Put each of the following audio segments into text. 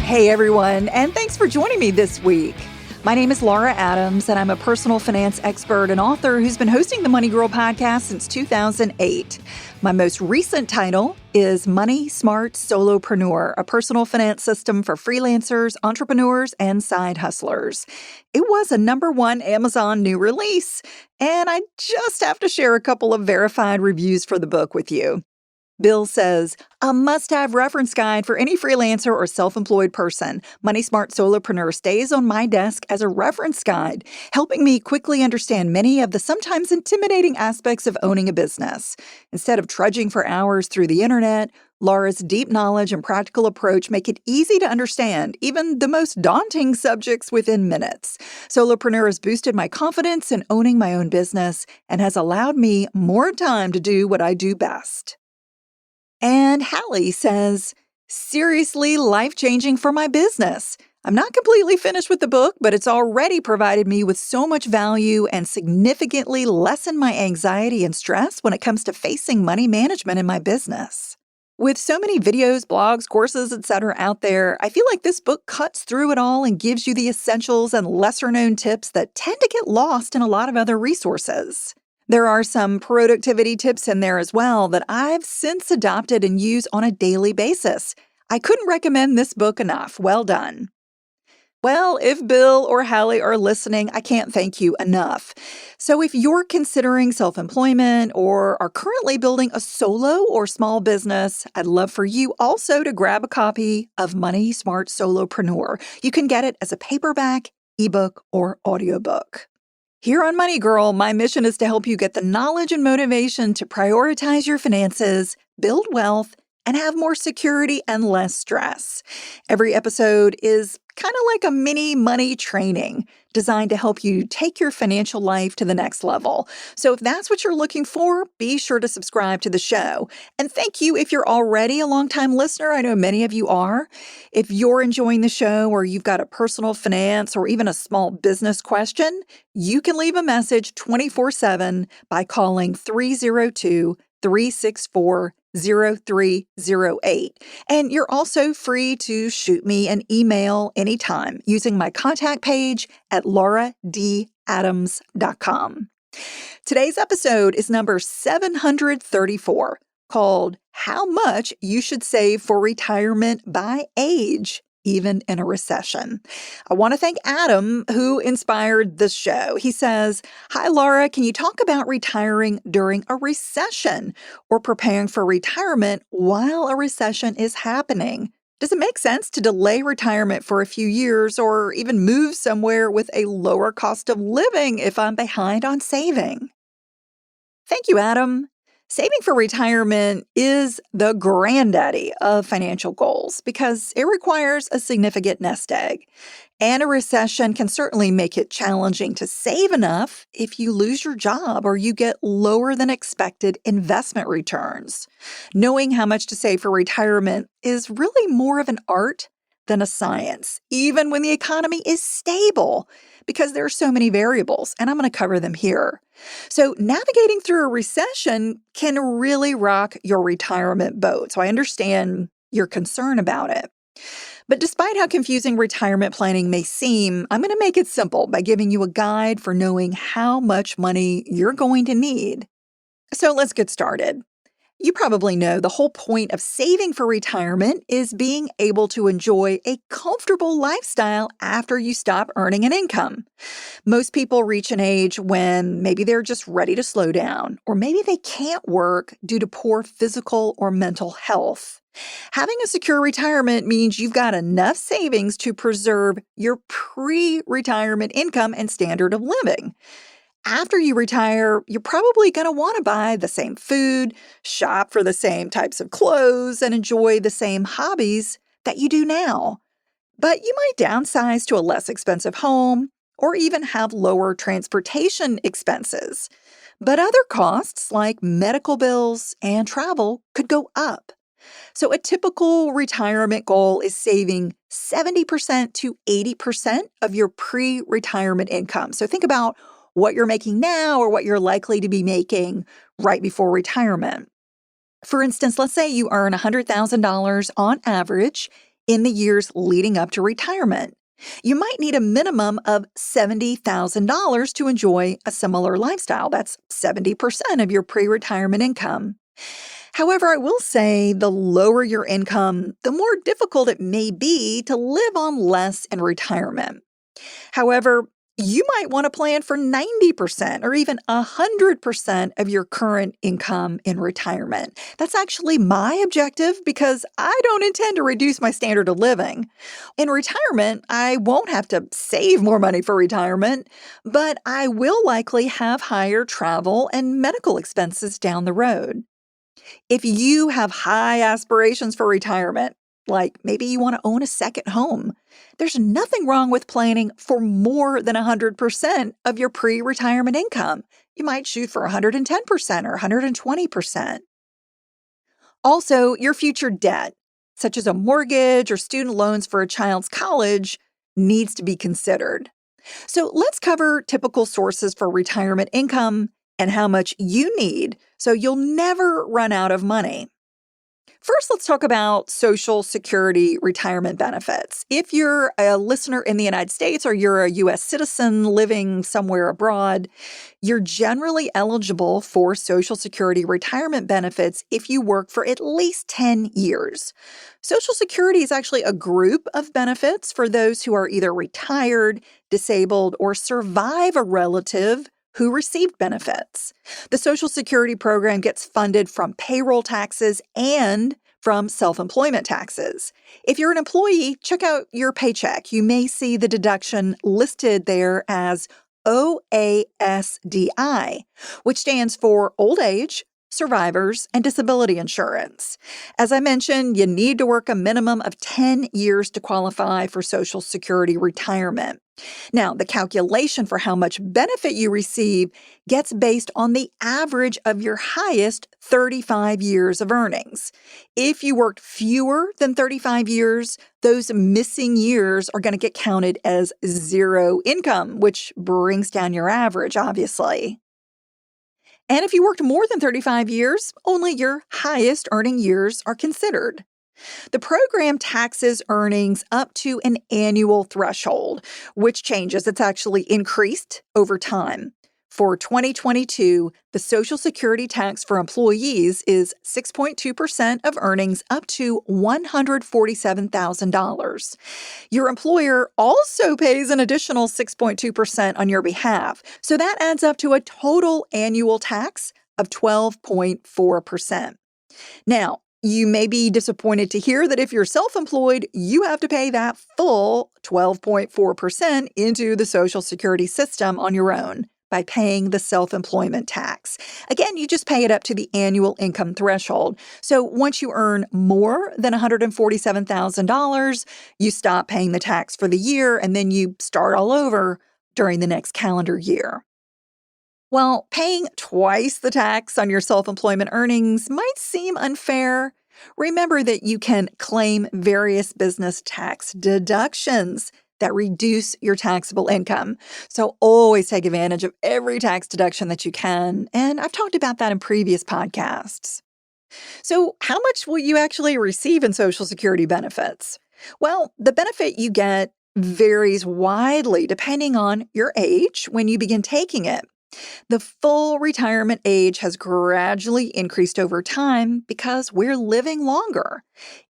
Hey everyone, and thanks for joining me this week. My name is Laura Adams, and I'm a personal finance expert and author who's been hosting the Money Girl podcast since 2008. My most recent title is Money Smart Solopreneur, a personal finance system for freelancers, entrepreneurs, and side hustlers. It was a #1 Amazon new release, and I just have to share a couple of verified reviews for the book with you. Bill says, a must-have reference guide for any freelancer or self-employed person. Money Smart Solopreneur stays on my desk as a reference guide, helping me quickly understand many of the sometimes intimidating aspects of owning a business. Instead of trudging for hours through the internet, Laura's deep knowledge and practical approach make it easy to understand even the most daunting subjects within minutes. Solopreneur has boosted my confidence in owning my own business and has allowed me more time to do what I do best. And Hallie says, seriously life-changing for my business. I'm not completely finished with the book, but it's already provided me with so much value and significantly lessened my anxiety and stress when it comes to facing money management in my business. With so many videos, blogs, courses, etc. out there, I feel like this book cuts through it all and gives you the essentials and lesser-known tips that tend to get lost in a lot of other resources. There are some productivity tips in there as well that I've since adopted and use on a daily basis. I couldn't recommend this book enough. Well done. Well, if Bill or Hallie are listening, I can't thank you enough. So if you're considering self-employment or are currently building a solo or small business, I'd love for you also to grab a copy of Money Smart Solopreneur. You can get it as a paperback, ebook, or audiobook. Here on Money Girl, my mission is to help you get the knowledge and motivation to prioritize your finances, build wealth, and have more security and less stress. Every episode is kind of like a mini money training designed to help you take your financial life to the next level. So if that's what you're looking for, be sure to subscribe to the show. And thank you if you're already a longtime listener. I know many of you are. If you're enjoying the show or you've got a personal finance or even a small business question, you can leave a message 24/7 by calling 302-364-0308. And you're also free to shoot me an email anytime using my contact page at lauradadams.com. Today's episode is number 734, called How Much You Should Save for Retirement by Age, Even in a Recession. I want to thank Adam, who inspired this show. He says, hi, Laura, can you talk about retiring during a recession or preparing for retirement while a recession is happening? Does it make sense to delay retirement for a few years or even move somewhere with a lower cost of living if I'm behind on saving? Thank you, Adam. Saving for retirement is the granddaddy of financial goals because it requires a significant nest egg. And a recession can certainly make it challenging to save enough if you lose your job or you get lower than expected investment returns. Knowing how much to save for retirement is really more of an art than a science, even when the economy is stable, because there are so many variables, and I'm going to cover them here. So navigating through a recession can really rock your retirement boat. So I understand your concern about it. But despite how confusing retirement planning may seem, I'm going to make it simple by giving you a guide for knowing how much money you're going to need. So let's get started. You probably know the whole point of saving for retirement is being able to enjoy a comfortable lifestyle after you stop earning an income. Most people reach an age when maybe they're just ready to slow down, or maybe they can't work due to poor physical or mental health. Having a secure retirement means you've got enough savings to preserve your pre-retirement income and standard of living. After you retire, you're probably going to want to buy the same food, shop for the same types of clothes, and enjoy the same hobbies that you do now. But you might downsize to a less expensive home or even have lower transportation expenses. But other costs like medical bills and travel could go up. So a typical retirement goal is saving 70% to 80% of your pre-retirement income. So think about what you're making now or what you're likely to be making right before retirement. For instance, let's say you earn $100,000 on average in the years leading up to retirement. You might need a minimum of $70,000 to enjoy a similar lifestyle. That's 70% of your pre-retirement income. However, I will say the lower your income, the more difficult it may be to live on less in retirement. However, you might want to plan for 90% or even 100% of your current income in retirement. That's actually my objective because I don't intend to reduce my standard of living. In retirement, I won't have to save more money for retirement, but I will likely have higher travel and medical expenses down the road. If you have high aspirations for retirement, like maybe you want to own a second home, there's nothing wrong with planning for more than 100% of your pre-retirement income. You might shoot for 110% or 120%. Also, your future debt, such as a mortgage or student loans for a child's college, needs to be considered. So let's cover typical sources for retirement income and how much you need so you'll never run out of money. First, let's talk about Social Security retirement benefits. If you're a listener in the United States or you're a U.S. citizen living somewhere abroad, you're generally eligible for Social Security retirement benefits if you work for at least 10 years. Social Security is actually a group of benefits for those who are either retired, disabled, or survive a relative who received benefits. The Social Security program gets funded from payroll taxes and from self-employment taxes. If you're an employee, check out your paycheck. You may see the deduction listed there as OASDI, which stands for Old Age, Survivors, and Disability Insurance. As I mentioned, you need to work a minimum of 10 years to qualify for Social Security retirement. Now, the calculation for how much benefit you receive gets based on the average of your highest 35 years of earnings. If you worked fewer than 35 years, those missing years are going to get counted as zero income, which brings down your average, obviously. And if you worked more than 35 years, only your highest earning years are considered. The program taxes earnings up to an annual threshold, which changes. It's actually increased over time. For 2022, the Social Security tax for employees is 6.2% of earnings up to $147,000. Your employer also pays an additional 6.2% on your behalf, so that adds up to a total annual tax of 12.4%. Now, you may be disappointed to hear that if you're self-employed, you have to pay that full 12.4% into the Social Security system on your own by paying the self-employment tax. Again, you just pay it up to the annual income threshold. So once you earn more than $147,000, you stop paying the tax for the year, and then you start all over during the next calendar year. While paying twice the tax on your self-employment earnings might seem unfair, remember that you can claim various business tax deductions that reduce your taxable income. So always take advantage of every tax deduction that you can, and I've talked about that in previous podcasts. So how much will you actually receive in Social Security benefits? Well, the benefit you get varies widely depending on your age when you begin taking it. The full retirement age has gradually increased over time because we're living longer.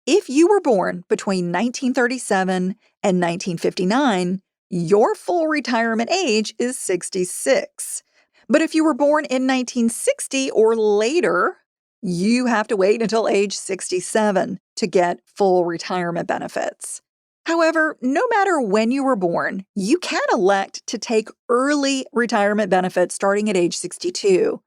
If you were born between 1937 and 1959, your full retirement age is 66. But if you were born in 1960 or later, you have to wait until age 67 to get full retirement benefits. However, no matter when you were born, you can elect to take early retirement benefits starting at age 62.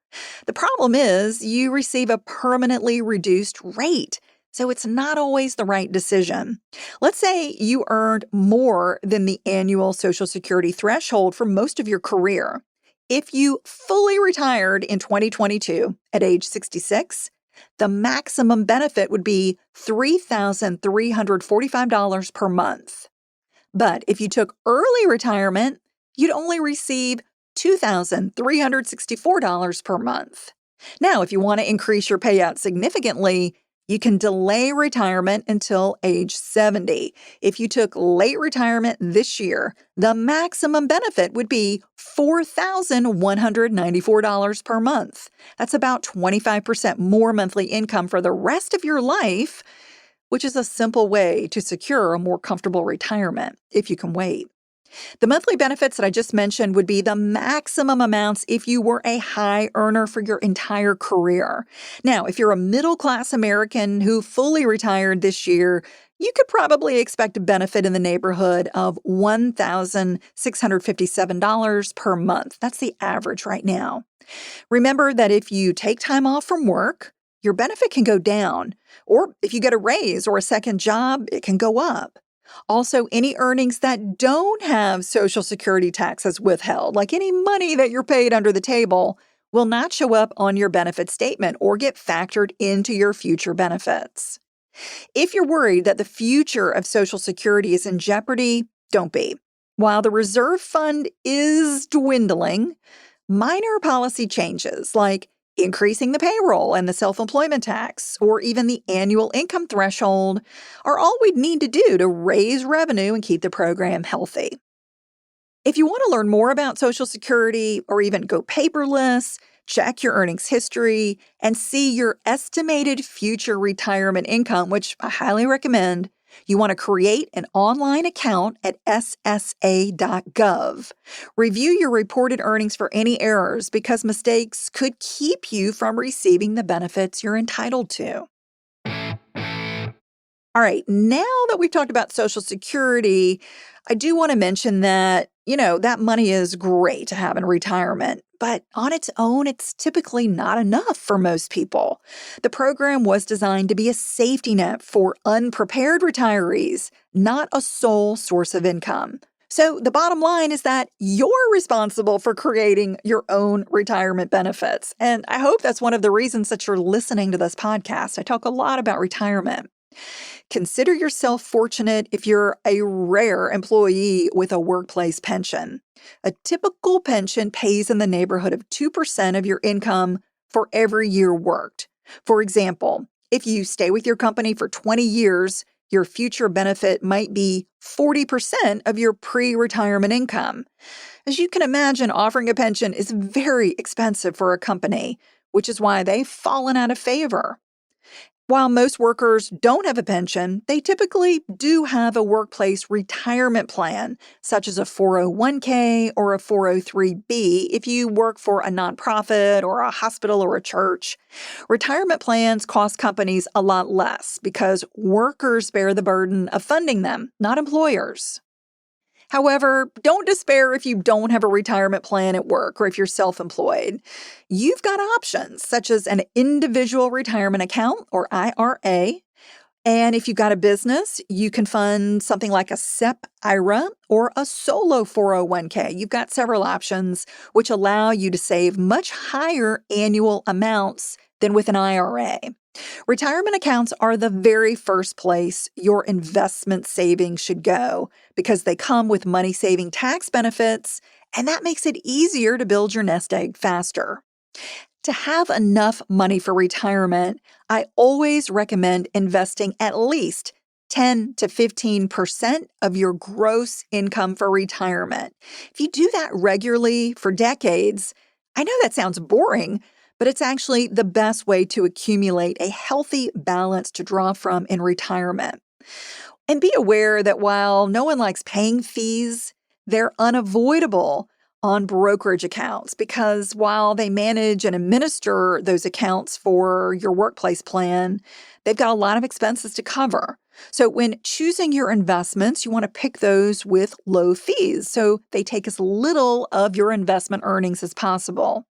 The problem is you receive a permanently reduced rate, so it's not always the right decision. Let's say you earned more than the annual Social Security threshold for most of your career. If you fully retired in 2022 at age 66, the maximum benefit would be $3,345 per month. But if you took early retirement, you'd only receive $2,364 per month. Now, if you want to increase your payout significantly, You can delay retirement until age 70. If you took late retirement this year, the maximum benefit would be $4,194 per month. That's about 25% more monthly income for the rest of your life, which is a simple way to secure a more comfortable retirement if you can wait. The monthly benefits that I just mentioned would be the maximum amounts if you were a high earner for your entire career. Now, if you're a middle-class American who fully retired this year, you could probably expect a benefit in the neighborhood of $1,657 per month. That's the average right now. Remember that if you take time off from work, your benefit can go down, or if you get a raise or a second job, it can go up. Also, any earnings that don't have Social Security taxes withheld, like any money that you're paid under the table, will not show up on your benefit statement or get factored into your future benefits. If you're worried that the future of Social Security is in jeopardy, don't be. While the reserve fund is dwindling, minor policy changes like increasing the payroll and the self-employment tax, or even the annual income threshold, are all we'd need to do to raise revenue and keep the program healthy. If you want to learn more about Social Security or even go paperless, check your earnings history, and see your estimated future retirement income, which I highly recommend, you want to create an online account at ssa.gov. Review your reported earnings for any errors because mistakes could keep you from receiving the benefits you're entitled to. All right, now that we've talked about Social Security, I do want to mention that, that money is great to have in retirement, but on its own, it's typically not enough for most people. The program was designed to be a safety net for unprepared retirees, not a sole source of income. So the bottom line is that you're responsible for creating your own retirement benefits. And I hope that's one of the reasons that you're listening to this podcast. I talk a lot about retirement. Consider yourself fortunate if you're a rare employee with a workplace pension. A typical pension pays in the neighborhood of 2% of your income for every year worked. For example, if you stay with your company for 20 years, your future benefit might be 40% of your pre-retirement income. As you can imagine, offering a pension is very expensive for a company, which is why they've fallen out of favor. While most workers don't have a pension, they typically do have a workplace retirement plan, such as a 401k or a 403b if you work for a nonprofit or a hospital or a church. Retirement plans cost companies a lot less because workers bear the burden of funding them, not employers. However, don't despair if you don't have a retirement plan at work or if you're self-employed. You've got options such as an individual retirement account or IRA. And if you've got a business, you can fund something like a SEP IRA or a solo 401k. You've got several options which allow you to save much higher annual amounts than with an IRA. Retirement accounts are the very first place your investment savings should go because they come with money-saving tax benefits, and that makes it easier to build your nest egg faster. To have enough money for retirement, I always recommend investing at least 10 to 15% of your gross income for retirement. If you do that regularly for decades, I know that sounds boring, but it's actually the best way to accumulate a healthy balance to draw from in retirement. And be aware that while no one likes paying fees, they're unavoidable on brokerage accounts because while they manage and administer those accounts for your workplace plan, they've got a lot of expenses to cover. So when choosing your investments, you want to pick those with low fees so they take as little of your investment earnings as possible.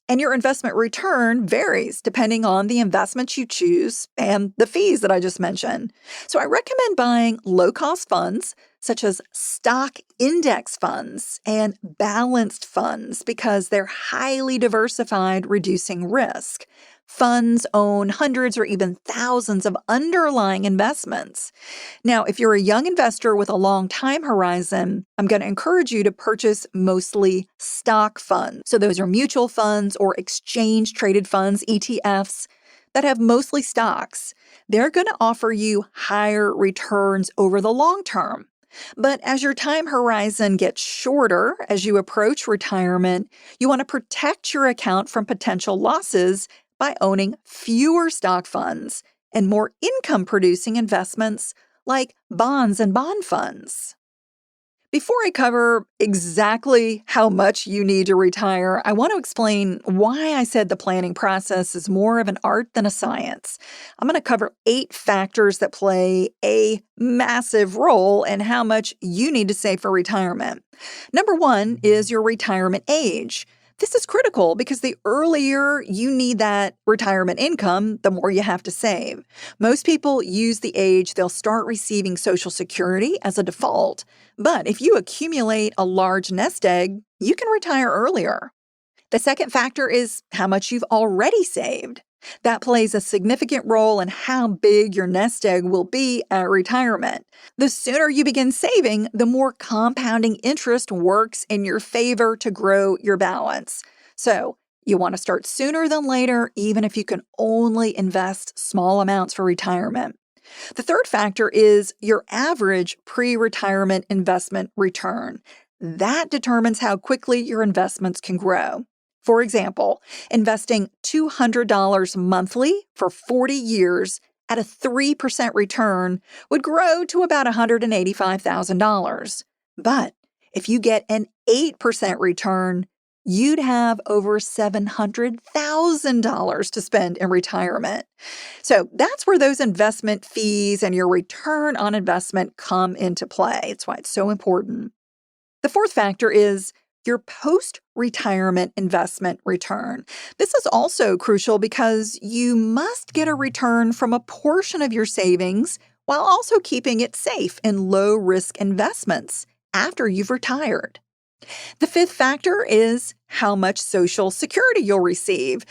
And your investment return varies depending on the investments you choose and the fees that I just mentioned. So I recommend buying low-cost funds such as stock index funds and balanced funds because they're highly diversified, reducing risk. Funds own hundreds or even thousands of underlying investments. Now, if you're a young investor with a long time horizon, I'm going to encourage you to purchase mostly stock funds. So those are mutual funds or exchange-traded funds, ETFs. that have mostly stocks. They're going to offer you higher returns over the long term. But as your time horizon gets shorter as you approach retirement, you want to protect your account from potential losses by owning fewer stock funds and more income-producing investments like bonds and bond funds. Before I cover exactly how much you need to retire, I want to explain why I said the planning process is more of an art than a science. I'm going to cover 8 factors that play a massive role in how much you need to save for retirement. Number 1 is your retirement age. This is critical because the earlier you need that retirement income, the more you have to save. Most people use the age they'll start receiving Social Security as a default. But if you accumulate a large nest egg, you can retire earlier. The second factor is how much you've already saved. That plays a significant role in how big your nest egg will be at retirement. The sooner you begin saving, the more compounding interest works in your favor to grow your balance. So, you want to start sooner than later, even if you can only invest small amounts for retirement. The third factor is your average pre-retirement investment return. That determines how quickly your investments can grow. For example, investing $200 monthly for 40 years at a 3% return would grow to about $185,000. But if you get an 8% return, you'd have over $700,000 to spend in retirement. So that's where those investment fees and your return on investment come into play. It's why it's so important. The fourth factor is your post-retirement investment return. This is also crucial because you must get a return from a portion of your savings while also keeping it safe in low-risk investments after you've retired. The fifth factor is how much Social Security you'll receive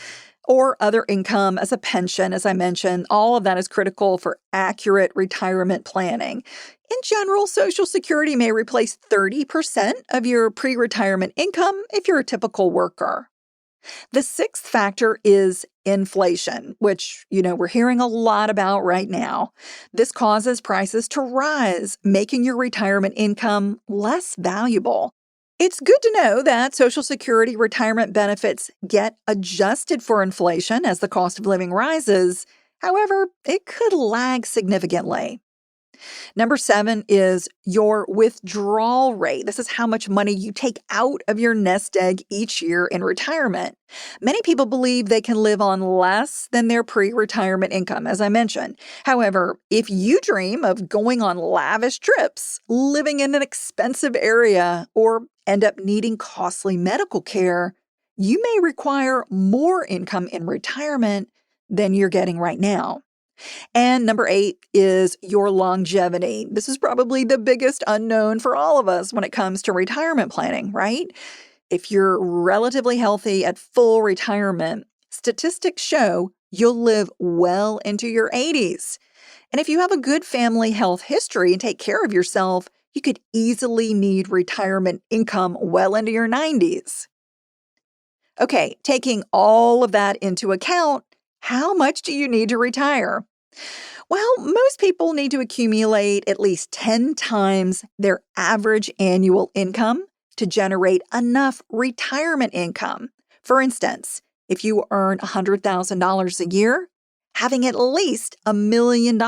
or other income as a pension, as I mentioned. All of that is critical for accurate retirement planning. In general, Social Security may replace 30% of your pre-retirement income if you're a typical worker. The sixth factor is inflation, which, we're hearing a lot about right now. This causes prices to rise, making your retirement income less valuable. It's good to know that Social Security retirement benefits get adjusted for inflation as the cost of living rises. However, it could lag significantly. Number 7 is your withdrawal rate. This is how much money you take out of your nest egg each year in retirement. Many people believe they can live on less than their pre-retirement income, as I mentioned. However, if you dream of going on lavish trips, living in an expensive area, or end up needing costly medical care, you may require more income in retirement than you're getting right now. And number 8 is your longevity. This is probably the biggest unknown for all of us when it comes to retirement planning, right? If you're relatively healthy at full retirement, statistics show you'll live well into your 80s. And if you have a good family health history and take care of yourself, you could easily need retirement income well into your 90s. Okay, taking all of that into account, how much do you need to retire? Well, most people need to accumulate at least 10 times their average annual income to generate enough retirement income. For instance, if you earn $100,000 a year, having at least $1 million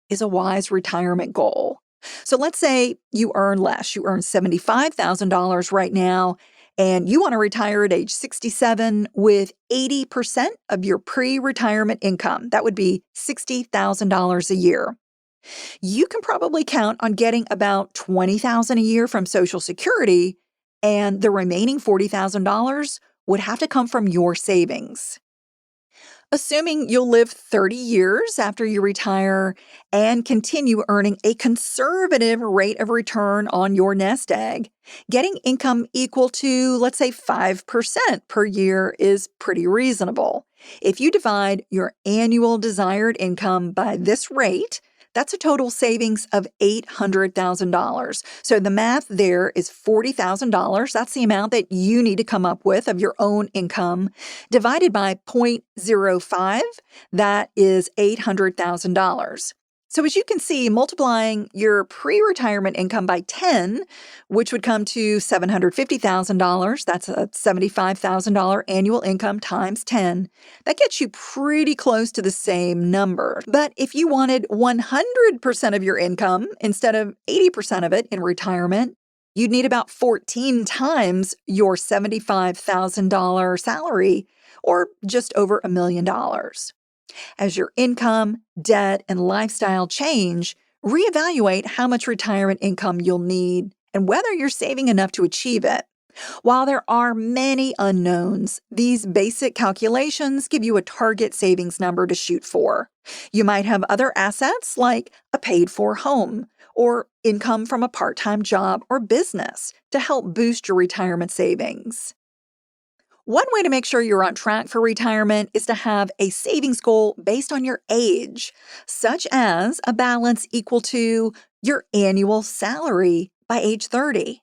is a wise retirement goal. So let's say you earn less. You earn $75,000 right now, and you want to retire at age 67 with 80% of your pre-retirement income. That would be $60,000 a year. You can probably count on getting about $20,000 a year from Social Security, and the remaining $40,000 would have to come from your savings. Assuming you'll live 30 years after you retire and continue earning a conservative rate of return on your nest egg, getting income equal to, let's say, 5% per year is pretty reasonable. If you divide your annual desired income by this rate, That's a total savings of $800,000. So the math there is $40,000. That's the amount that you need to come up with of your own income, divided by 0.05. That is $800,000. So as you can see, multiplying your pre-retirement income by 10, which would come to $750,000, that's a $75,000 annual income times 10, that gets you pretty close to the same number. But if you wanted 100% of your income instead of 80% of it in retirement, you'd need about 14 times your $75,000 salary, or just over $1 million. As your income, debt, and lifestyle change, reevaluate how much retirement income you'll need and whether you're saving enough to achieve it. While there are many unknowns, these basic calculations give you a target savings number to shoot for. You might have other assets like a paid-for home or income from a part-time job or business to help boost your retirement savings. One way to make sure you're on track for retirement is to have a savings goal based on your age, such as a balance equal to your annual salary by age 30,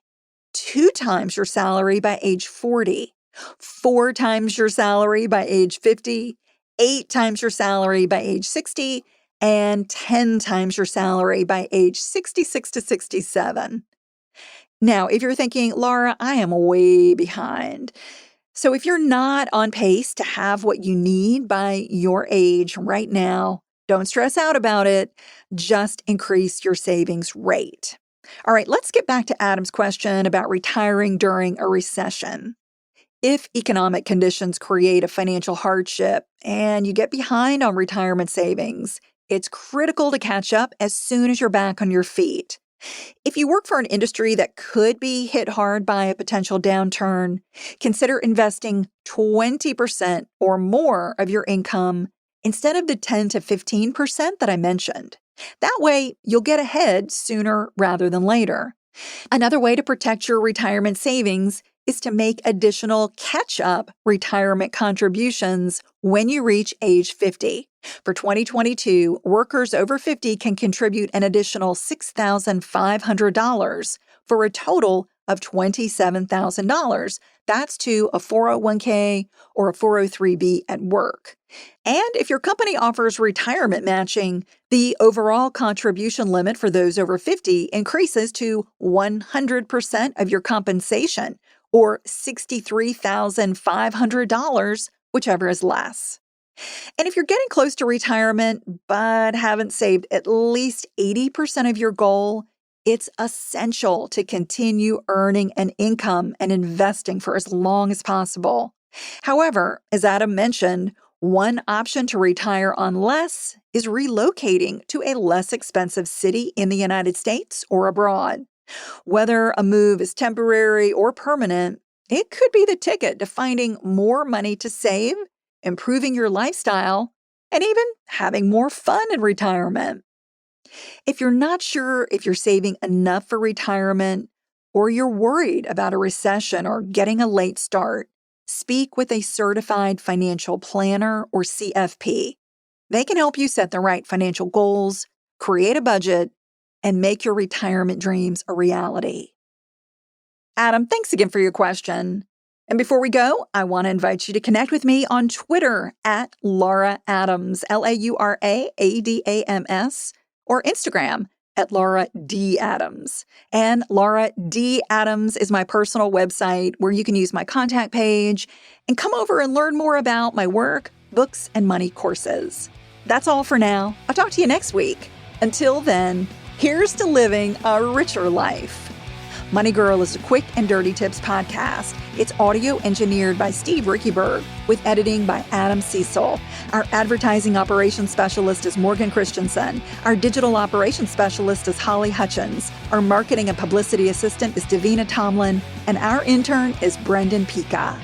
2 times your salary by age 40, 4 times your salary by age 50, 8 times your salary by age 60, and 10 times your salary by age 66 to 67. Now, if you're thinking, Laura, I am way behind. So if you're not on pace to have what you need by your age right now, don't stress out about it. Just increase your savings rate. All right, let's get back to Adam's question about retiring during a recession. If economic conditions create a financial hardship and you get behind on retirement savings, it's critical to catch up as soon as you're back on your feet. If you work for an industry that could be hit hard by a potential downturn, consider investing 20% or more of your income instead of the 10 to 15% that I mentioned. That way, you'll get ahead sooner rather than later. Another way to protect your retirement savings is to make additional catch-up retirement contributions when you reach age 50. For 2022, workers over 50 can contribute an additional $6,500 for a total of $27,000. That's to a 401k or a 403b at work. And if your company offers retirement matching, the overall contribution limit for those over 50 increases to 100% of your compensation, or $63,500, whichever is less. And if you're getting close to retirement but haven't saved at least 80% of your goal, it's essential to continue earning an income and investing for as long as possible. However, as Adam mentioned, one option to retire on less is relocating to a less expensive city in the United States or abroad. Whether a move is temporary or permanent, it could be the ticket to finding more money to save, improving your lifestyle, and even having more fun in retirement. If you're not sure if you're saving enough for retirement, or you're worried about a recession or getting a late start, speak with a certified financial planner or CFP. They can help you set the right financial goals, create a budget, and make your retirement dreams a reality. Adam, thanks again for your question. And before we go, I want to invite you to connect with me on Twitter at Laura Adams, LauraAdams, or Instagram at Laura D. Adams. And Laura D. Adams is my personal website where you can use my contact page and come over and learn more about my work, books, and money courses. That's all for now. I'll talk to you next week. Until then, here's to living a richer life. Money Girl is a quick and dirty tips podcast. It's audio engineered by Steve Rickyberg with editing by Adam Cecil. Our advertising operations specialist is Morgan Christensen. Our digital operations specialist is Holly Hutchins. Our marketing and publicity assistant is Davina Tomlin. And our intern is Brendan Pika.